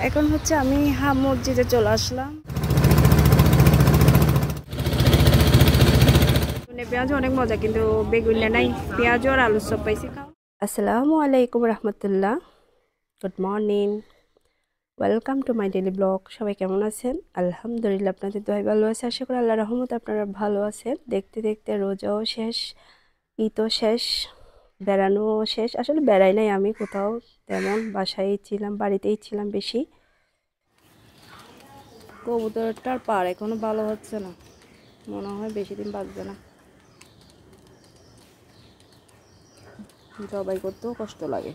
এখন হচ্ছে আমি হাম মসজিদে চলে আসলাম। পেঁয়াজ অনেক মজা, কিন্তু বেগুনে নাই, পেঁয়াজ আর আলুর চপ পাইছি খাও। আসসালামু আলাইকুম রহমতুল্লাহ, good morning, welcome to my daily blog. সবাই কেমন আছেন? আলহামদুলিল্লাহ, আপনাদের দোয়ায় ভালো আছে। আশা করি আল্লাহর রহমতে আপনারা ভালো আছেন। দেখতে দেখতে রোজাও শেষ, ঈদও শেষ, বেড়ানো শেষ। আসলে বেড়াই নাই আমি কোথাও তেমন, বাসায় ছিলাম, বাড়িতেই ছিলাম বেশি। কবুতরটার পার এখনো ভালো হচ্ছে না, মনে হয় বেশি দিন বাঁচবে না। জবাই করতেও কষ্ট লাগে।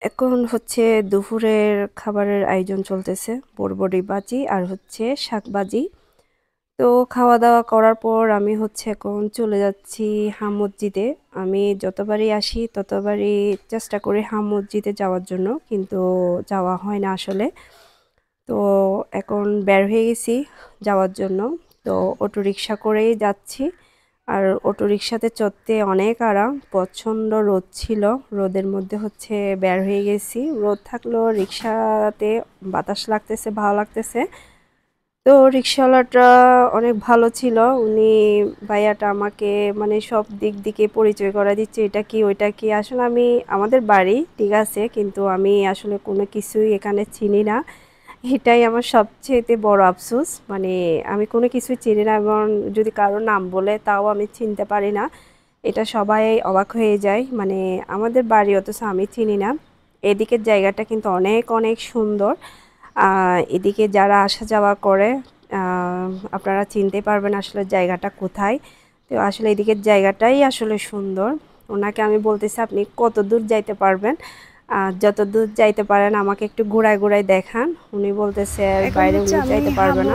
এখন হচ্ছে দুপুরের খাবারের আয়োজন চলতেছে, বরবটি ভাজি আর হচ্ছে শাক ভাজি। তো খাওয়া দাওয়া করার পর আমি হচ্ছে এখন চলে যাচ্ছি হাম মসজিদে। আমি যতবারই আসি ততবারই চেষ্টা করি হাম মসজিদে যাওয়ার জন্য, কিন্তু যাওয়া হয় না আসলে। তো এখন বের হয়ে গেছি যাওয়ার জন্য। তো অটোরিকশা করেই যাচ্ছি। আর অটোরিকশাতে চড়তে অনেক আরাম, প্রচণ্ড রোদ ছিল, রোদের মধ্যে হচ্ছে বের হয়ে গেছি। রোদ থাকলেও রিক্সাতে বাতাস লাগতেছে, ভালো লাগতেছে। তো রিক্সাওয়ালাটা অনেক ভালো ছিল, উনি ভাইয়াটা আমাকে মানে সব দিক দিকে পরিচয় করা দিচ্ছে, এটা কি ওইটা কি। আসলে আমি, আমাদের বাড়ি ঠিক আছে, কিন্তু আমি আসলে কোনো কিছুই এখানে চিনি না। এটাই আমার সবচেয়ে বড় আফসোস, মানে আমি কোনো কিছুই চিনি না, এবং যদি কারো নাম বলে তাও আমি চিনতে পারি না। এটা সবাই অবাক হয়ে যায়, মানে আমাদের বাড়ি অথচ আমি চিনি না। এদিকের জায়গাটা কিন্তু অনেক অনেক সুন্দর। এদিকে যারা আসা যাওয়া করে আপনারা চিনতে পারবেন আসলে জায়গাটা কোথায়। তো আসলে এদিকের জায়গাটাই আসলে সুন্দর। ওনাকে আমি বলতেছি আপনি কত দূর যাইতে পারবেন, যত দূর যাইতে পারেন আমাকে একটু ঘোরায় ঘোরায় দেখান। উনি বলতেছে বাইরে উনি যাইতে পারবে না।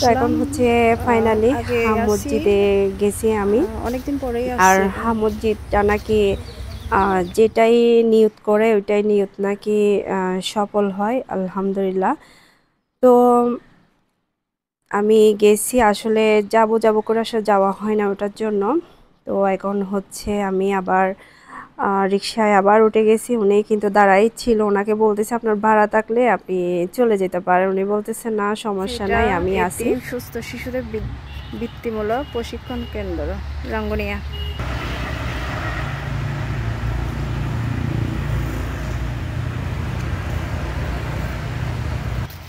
তো এখন হচ্ছে ফাইনালি হাম মসজিদে গেছি আমি অনেকদিন পরেই। আর হাম মসজিদটা নাকি যেটাই নিয়ত করে ওইটাই নিয়ত নাকি সফল হয়, আলহামদুলিল্লাহ। তো আমি গেছি, আসলে যাব যাব করে আসলে যাওয়া হয় না ওটার জন্য। তো এখন হচ্ছে আমি আবার রিক্সায় আবার উঠে গেছি। উনি কিন্তু দাঁড়াই ছিল, ওনাকে বলতেছে আপনার ভাড়া থাকলে আপনি চলে যেতে পারেন। উনি বলতেছে না সমস্যা নাই, আমি আছি। সুস্থ শিশুদের বৃত্তিমূলক প্রশিক্ষণ কেন্দ্র রাঙ্গুনিয়া।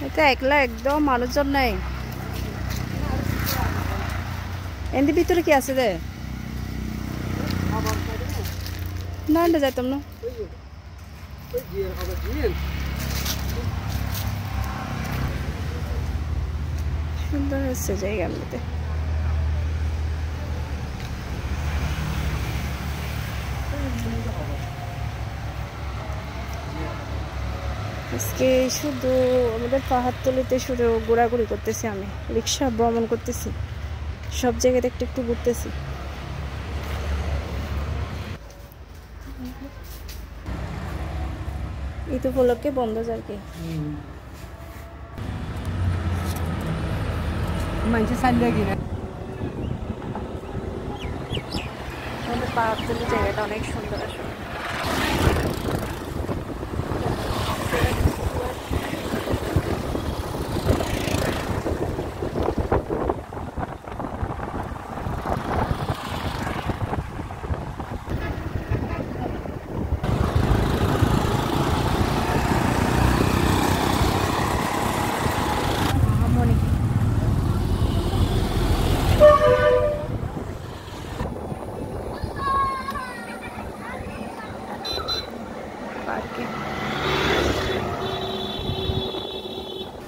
এটা একলা, একদম মানুষজন নাই। এদের ভিতরে কি আছে রে? না যাইতাম না। সুন্দর হচ্ছে জায়গার মধ্যে। আজকে শুধু আমাদের পাহাড়তলিতে শুধু ঘোরাঘুরি করতেছি, আমি রিক্সা ভ্রমণ করতেছি, সব জায়গাতে একটু একটু ঘুরতেছি। ঈদ উপলক্ষে বন্ধ যায় কি আমাদের পাহাড়তলি জায়গাটা অনেক সুন্দর আসলে। পার্কে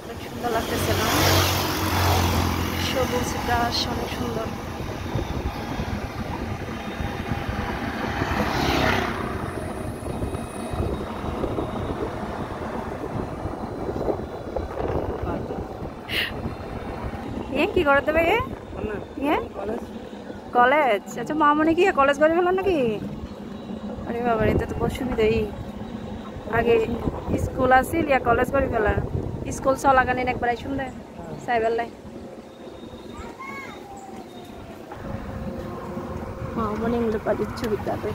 অনেক সুন্দর লাগতেছে না? সবুজ ঘাস অনেক সুন্দর। কি করতে হবে কলেজ? আচ্ছা মামনি কি কলেজ করে ফেলাম নাকি? আরে বাবা, এটা তো অসুবিধাই। আগে স্কুল আসিল ইয়া কলেজ করে ফেলা। স্কুল চলাকালীন একবার শুনলে সাইবেলাই মামনি ইংরেজি পাঠিয়েছে বিদ্যালয়।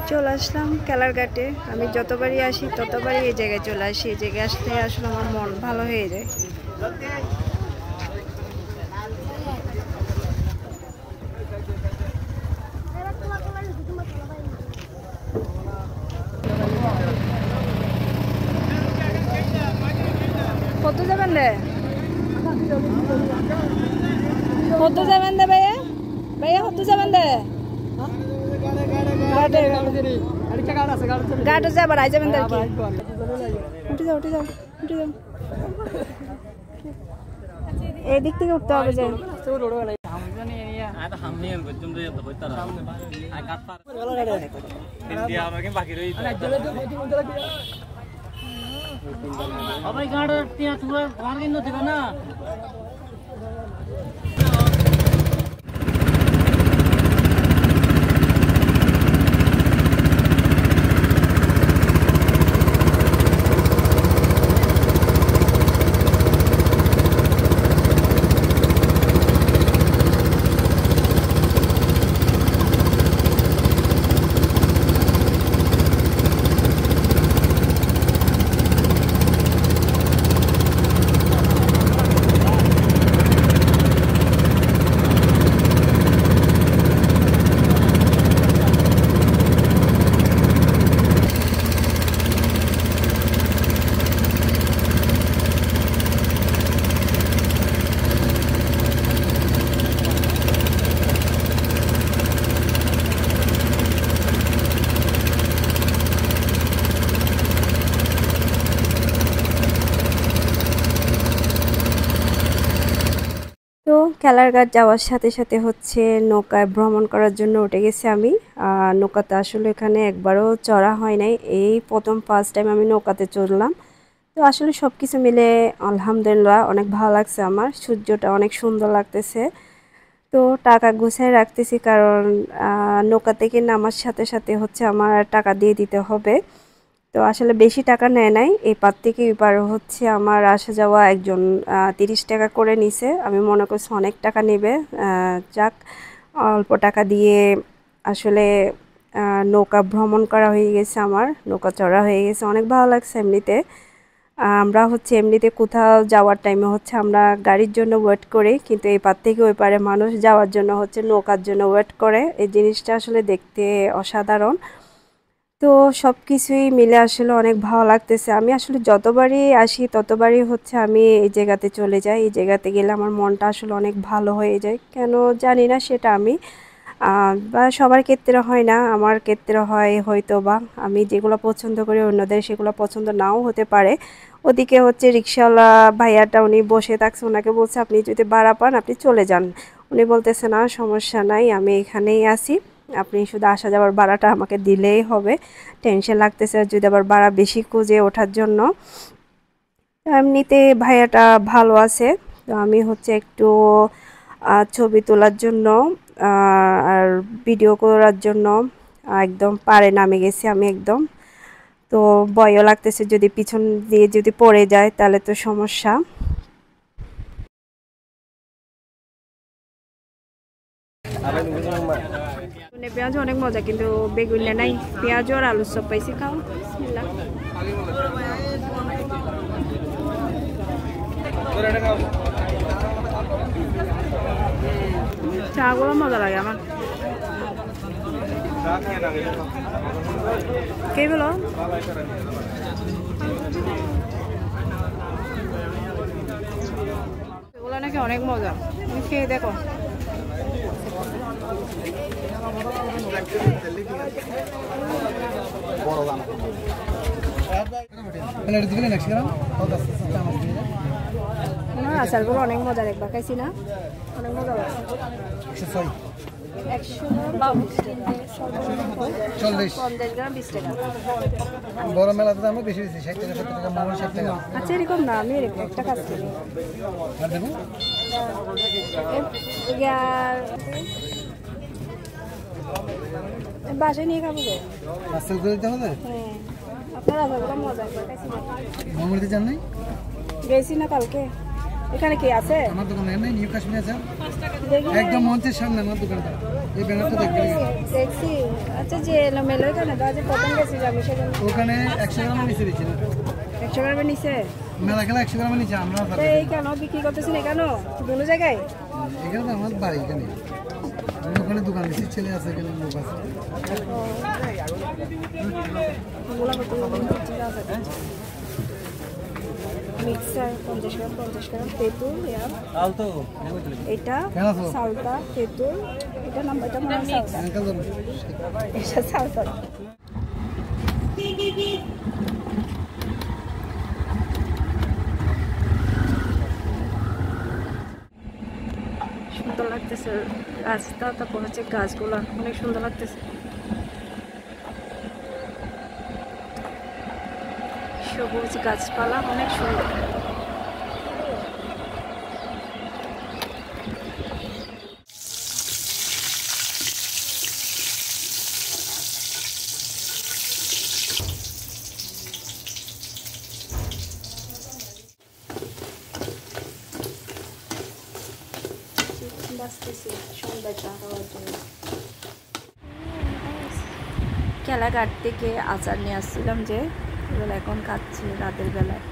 চলে আসলাম কেলারঘাটে। আমি যতবারই আসি ততবারই এই জায়গায় চলে আসি। এই জায়গায় আসলে আসলে আমার মন ভালো হয়ে যায়। কত যাবেন রে? কত যাবেন দে ভাইয়া? ভাইয়া কত যাবেন দে? গাড়ি যাবার আই যাবেন দে কি? উঠে যাও উঠে যাও উঠে যাও। এই দিক থেকে উঠতে হবে যে। সবাই গাড়ি ঘর কিন্তু দেবে না। তো কেলারঘাট যাওয়ার সাথে সাথে হচ্ছে নৌকায় ভ্রমণ করার জন্য উঠে গেছি আমি। নৌকাতে আসলে এখানে একবারও চড়া হয় নাই, এই প্রথম ফার্স্ট টাইম আমি নৌকাতে চড়লাম। তো আসলে সব কিছু মিলে আলহামদুলিল্লাহ অনেক ভালো লাগছে আমার। সূর্যটা অনেক সুন্দর লাগতেছে। তো টাকা গুছায় রাখতেছি, কারণ নৌকা থেকে নামার সাথে সাথে হচ্ছে আমার টাকা দিয়ে দিতে হবে। তো আসলে বেশি টাকা নেয় নাই, এই পার থেকে এই পার হচ্ছে আমার আসা যাওয়া একজন 30 টাকা করে নিছে। আমি মনে করছি অনেক টাকা নেবে, যাক অল্প টাকা দিয়ে আসলে নৌকা ভ্রমণ করা হয়ে গেছে, আমার নৌকা চড়া হয়ে গেছে, অনেক ভালো লাগছে এমনিতে। আমরা হচ্ছে এমনিতে কোথাও যাওয়ার টাইমে হচ্ছে আমরা গাড়ির জন্য ওয়েট করি, কিন্তু এই পার থেকে ওই পারে মানুষ যাওয়ার জন্য হচ্ছে নৌকার জন্য ওয়েট করে। এই জিনিসটা আসলে দেখতে অসাধারণ। তো সব কিছুই মিলে আসলে অনেক ভালো লাগতেছে। আমি আসলে যতবারই আসি ততবারই হচ্ছে আমি এই জায়গাতে চলে যাই। এই জায়গাতে গেলে আমার মনটা আসলে অনেক ভালো হয়ে যায়, কেন জানি না সেটা আমি বা সবার ক্ষেত্রে হয় না, আমার ক্ষেত্রে হয় হয়তো বা। আমি যেগুলো পছন্দ করি অন্যদের সেগুলো পছন্দ নাও হতে পারে। ওদিকে হচ্ছে রিক্সাওয়ালা ভাইয়াটা উনি বসে থাকছে, ওনাকে বলছে আপনি যদি ভাড়া পান আপনি চলে যান। উনি বলতেছে না সমস্যা নাই, আমি এখানেই আছি, আপনি শুধু আসা যাওয়ার ভাড়াটা আমাকে দিলেই হবে। টেনশন লাগতেছে যদি আবার ভাড়া বেশি খুঁজে ওঠার জন্য। এমনিতে ভাইয়াটা ভালো আছে। তো আমি হচ্ছে একটু ছবি তোলার জন্য আর ভিডিও করার জন্য একদম পাড়ে নামে গেছি আমি একদম। তো ভয়ও লাগতেছে যদি পিছন দিয়ে যদি পড়ে যায় তাহলে তো সমস্যা। পেঁয়াজ অনেক মজা, কিন্তু বেগুনিয়া নাই, পেঁয়াজ আর আলুর চপ পাইছি, খাও। চাগুলো মজা লাগে আমার। কে বলো এগুলো নাকি অনেক মজা, তুমি খেয়ে দেখো। আচারগুলো অনেক মজা, একবার খাইছি না, অনেক মজা লাগছে। 150 গ্রাম 20 টাকা। বড় মেলাতে দাম বেশি বেশি 60 টাকা 70 টাকা মামুন 60 টাকা। আচ্ছা এরকম না, আমি এরকম একটা কাজ করি আর দেবো বাসায় নিয়ে খাবো গো। পার্সেল করে দিতে হবে। হ্যাঁ আপনার আচারগুলো মজা, একবার খাইছি না। মামুনিতে জান নাই? গেছি না কালকে। এখানে কি আছে? আমার দোকানে নাই, নিউ কাশ্মীর আছে একদম মঞ্চের সামনে আমার দোকানটা। এই ব্যানারটা দেখবে দেখছি। আচ্ছা যে এলোমেলো কেন আজ প্রথম গেছি আমি সেজন্য। ওখানে 100 গ্রামের নিচে বেশি না 100 গ্রামের নিচে মেলা খেলা 100 গ্রামের নিচে আমরা তো এই কেন বিক্রি করতেছি না কেন দুটো জায়গায়? এখানে তো আমার বাড়ি এখানে আমি ওখানে দোকান দিচ্ছি ছেলে আছে এখানে লোক আছে মিক্সার 50 গ্রাম তেঁতুল এটা কেন তো সালতা তেঁতুল এটা নাম এটা মনে হয় সালতা। আঙ্কেল ধরুন এটা সালতা। সুন্দর লাগতেছে রাস্তা, তারপর হচ্ছে গাছগুলা অনেক সুন্দর লাগতেছে। সবুজ গাছপালা অনেক সুন্দর। বাঁচতেছি সন্ধ্যায় চা খাওয়ার জন্য। কেলাঘাট থেকে আচার নিয়ে আসছিলাম যে এগুলো এখন খাচ্ছি রাতের বেলায়।